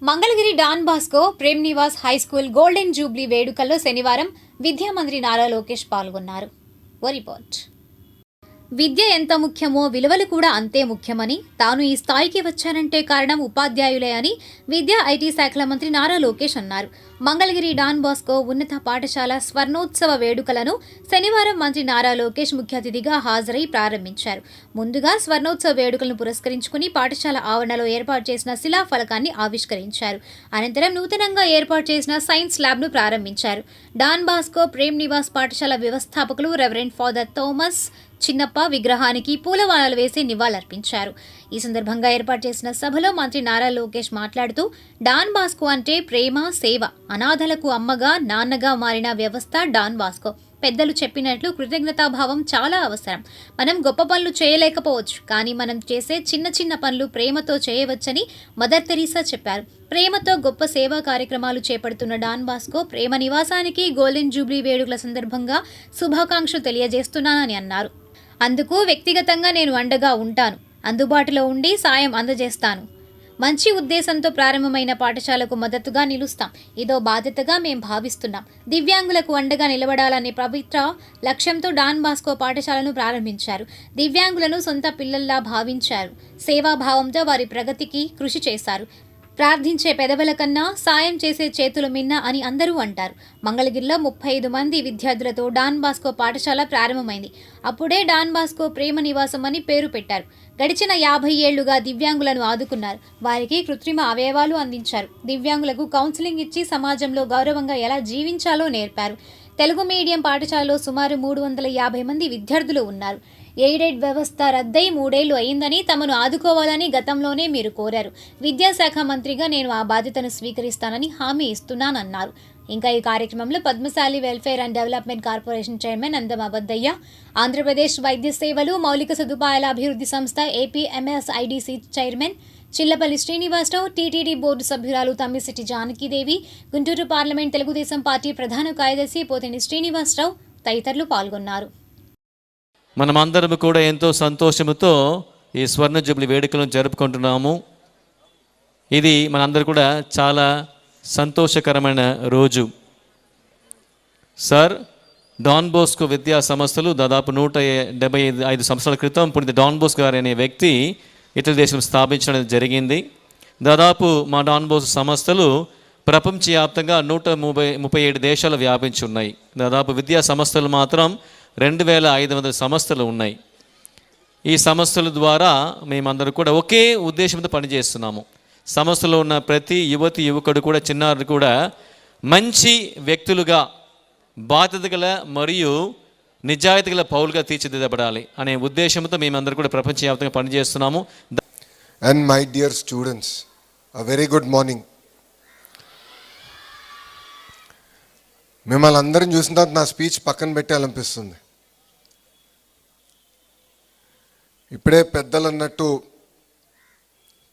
Mangalagiri Don Bosco Prem Nivas high school golden jubilee వేడుకల్లో శనివారం విద్యామంత్రి నారా లోకేష్ పాల్గొన్నారు. రిపోర్ట్. విద్య ఎంత ముఖ్యమో విలువలు కూడా అంతే ముఖ్యమని, తాను ఈ స్థాయికి వచ్చానంటే కారణం ఉపాధ్యాయులే అని విద్యా ఐటీ శాఖల మంత్రి నారా లోకేష్ అన్నారు. మంగళగిరి డాన్ బాస్కో ఉన్నత పాఠశాల స్వర్ణోత్సవ వేడుకలను శనివారం మంత్రి నారా లోకేష్ ముఖ్య అతిథిగా హాజరై ప్రారంభించారు. ముందుగా స్వర్ణోత్సవ వేడుకలను పురస్కరించుకుని పాఠశాల ఆవరణలో ఏర్పాటు చేసిన శిలాఫలకాన్ని ఆవిష్కరించారు. అనంతరం నూతనంగా ఏర్పాటు చేసిన సైన్స్ ల్యాబ్ను ప్రారంభించారు. డాన్ బాస్కో ప్రేమ్ నివాస్ పాఠశాల వ్యవస్థాపకులు రెవరెండ్ ఫాదర్ థోమస్ చిన్నప్ప విగ్రహానికి పూలమాలలు వేసి నివాళులర్పించారు. ఈ సందర్భంగా ఏర్పాటు చేసిన సభలో మంత్రి నారా లోకేష్ మాట్లాడుతూ, డాన్ బాస్కో అంటే ప్రేమ, సేవ, అనాథలకు అమ్మగా, నాన్నగా మారిన వ్యవస్థ డాన్ బాస్కో. పెద్దలు చెప్పినట్లు కృతజ్ఞతాభావం చాలా అవసరం. మనం గొప్ప పనులు చేయలేకపోవచ్చు, కానీ మనం చేసే చిన్న చిన్న పనులు ప్రేమతో చేయవచ్చని మదర్ తెరీసా చెప్పారు. ప్రేమతో గొప్ప సేవా కార్యక్రమాలు చేపడుతున్న డాన్ బాస్కో ప్రేమ నివాసానికి గోల్డెన్ జూబ్లీ వేడుకల సందర్భంగా శుభాకాంక్షలు తెలియజేస్తున్నానని అన్నారు. అందుకు వ్యక్తిగతంగా నేను అండగా ఉంటాను, అందుబాటులో ఉండి సాయం అందజేస్తాను. మంచి ఉద్దేశంతో ప్రారంభమైన పాఠశాలకు మద్దతుగా నిలుస్తాం. ఇదో బాధ్యతగా మేం భావిస్తున్నాం. దివ్యాంగులకు అండగా నిలబడాలనే పవిత్ర లక్ష్యంతో డాన్ బాస్కో పాఠశాలను ప్రారంభించారు. దివ్యాంగులను సొంత పిల్లల్లా భావించారు. సేవాభావంతో వారి ప్రగతికి కృషి చేశారు. ప్రార్థించే పెదవుల కన్నా సాయం చేసే చేతులు మిన్న అని అందరూ అంటారు. మంగళగిరిలో 35 మంది విద్యార్థులతో డాన్ బాస్కో పాఠశాల ప్రారంభమైంది. అప్పుడే డాన్ బాస్కో ప్రేమ నివాసం అని పేరు పెట్టారు. గడిచిన 50 ఏళ్లుగా దివ్యాంగులను ఆదుకున్నారు. వారికి కృత్రిమ అవయవాలు అందించారు. దివ్యాంగులకు కౌన్సిలింగ్ ఇచ్చి సమాజంలో గౌరవంగా ఎలా జీవించాలో నేర్పారు. తెలుగు మీడియం పాఠశాలలో సుమారు 350 మంది విద్యార్థులు ఉన్నారు. ఎయిడెడ్ వ్యవస్థ రద్దై 3 ఏళ్లు అయిందని, తమను ఆదుకోవాలని గతంలోనే మీరు కోరారు. విద్యాశాఖ మంత్రిగా నేను ఆ బాధ్యతను స్వీకరిస్తానని హామీ ఇస్తున్నానన్నారు. ఇంకా ఈ కార్యక్రమంలో Padmashali welfare and development corporation chairman Andam Abaddayya, Andhra Pradesh వైద్య సేవలు మౌలిక సదుపాయాల అభివృద్ధి సంస్థ APMSIDC chairman Chillapalli Srinivasa Rao, TTD board సభ్యురాలు తమ్మిశెట్టి జానకీదేవి, గుంటూరు పార్లమెంట్ తెలుగుదేశం పార్టీ ప్రధాన కార్యదర్శి పోతిని శ్రీనివాసరావు తదితరులు పాల్గొన్నారు. మనమందరం కూడా ఎంతో సంతోషంతో ఈ స్వర్ణ జూబ్లీ వేడుకలను జరుపుకుంటున్నాము. ఇది మనందరూ కూడా చాలా సంతోషకరమైన రోజు. సార్, డాన్ బోస్కో విద్యా సంస్థలు దాదాపు 175 సంవత్సరాల క్రితం పుణిత డాన్ బోస్కో గారు అనే వ్యక్తి ఇతర దేశం స్థాపించడం జరిగింది. దాదాపు మా డాన్ బోస్కో సంస్థలు ప్రపంచవ్యాప్తంగా 137 దేశాలు వ్యాపించి ఉన్నాయి. దాదాపు విద్యా సంస్థలు మాత్రం 2500 సంస్థలు ఉన్నాయి. ఈ సంస్థల ద్వారా మేమందరూ కూడా ఒకే ఉద్దేశంతో పనిచేస్తున్నాము. సంస్థలో ఉన్న ప్రతి యువతి యువకుడు కూడా చిన్నారులు కూడా మంచి వ్యక్తులుగా, బాధ్యత గల మరియు నిజాయితీ గల పౌరులుగా తీర్చిదిద్దబడాలి అనే ఉద్దేశంతో మేమందరూ కూడా ప్రపంచవ్యాప్తంగా పనిచేస్తున్నాము. And my dear students, a very good morning. మిమ్మల్ని అందరిని చూసిన తర్వాత నా స్పీచ్ పక్కన పెట్టాలనిపిస్తుంది. ఇప్పుడే పెద్దలు అన్నట్టు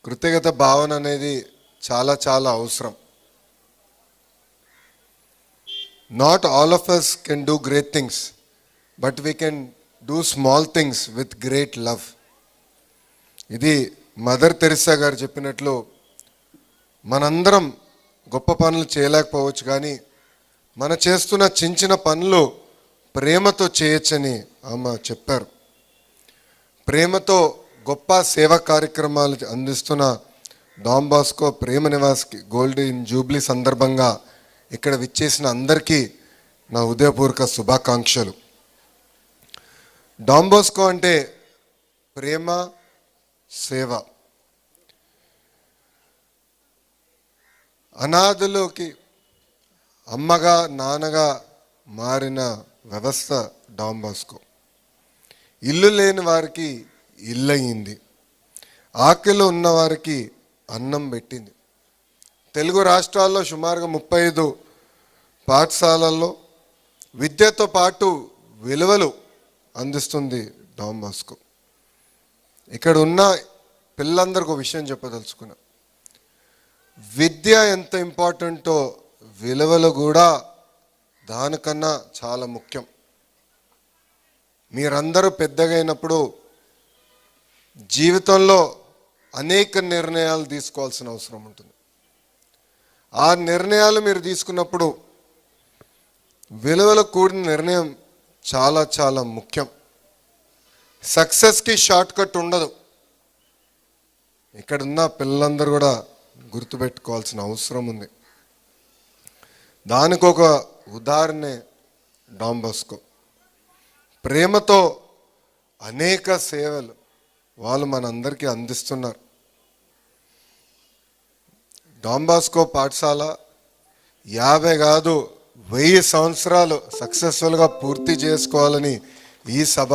కృతజ్ఞత భావన అనేది చాలా చాలా అవసరం. Not all of us can do great things, but we can do small things with great love. ఇది మదర్ తెరిసా గారు చెప్పినట్లు మనందరం గొప్ప పనులు చేయలేకపోవచ్చు, కానీ మన చేస్తున్న చిన్న చిన్న పనులు ప్రేమతో చేయొచ్చని ఆమె చెప్పారు. ప్రేమతో గొప్ప సేవా కార్యక్రమాలు అందిస్తున్న డాన్ బాస్కో ప్రేమ నివాస్కి గోల్డెన్ జూబ్లీ సందర్భంగా ఇక్కడ విచ్చేసిన అందరికీ నా హృదయపూర్వక శుభాకాంక్షలు. డాన్ బాస్కో అంటే ప్రేమ, సేవ. అనాథలోకి అమ్మగా, నాన్నగా మారిన వ్యవస్థ డాన్ బాస్కో. ఇల్లు లేని వారికి ఇల్లు అయింది, ఆకలిలో ఉన్నవారికి అన్నం పెట్టింది. తెలుగు రాష్ట్రాల్లో సుమారుగా 35 పాఠశాలల్లో విద్యతో పాటు విలువలు అందిస్తుంది డాన్ బాస్కో. ఇక్కడ ఉన్న పిల్లలందరికీ ఒక విషయం చెప్పదలుచుకున్నా. విద్య ఎంత ఇంపార్టెంటో విలువలు కూడా దానికన్నా చాలా ముఖ్యం. మీరందరూ పెద్దగా అయినప్పుడు జీవితంలో అనేక నిర్ణయాలు తీసుకోవాల్సిన అవసరం ఉంటుంది. ఆ నిర్ణయాలు మీరు తీసుకున్నప్పుడు విలువలు కూడిన నిర్ణయం చాలా చాలా ముఖ్యం. సక్సెస్కి షార్ట్ కట్ ఉండదు. ఇక్కడున్న పిల్లలందరూ కూడా గుర్తుపెట్టుకోవాల్సిన అవసరం ఉంది. దానికి ఒక ఉదాహరణే డాన్ బోస్కో. ప్రేమతో అనేక సేవలు వాళ్ళు మనందరికీ అందిస్తున్నారు. డాన్ బోస్కో పాఠశాల 50 కాదు 1000 సంవత్సరాలు సక్సెస్ఫుల్గా పూర్తి చేసుకోవాలని ఈ సభ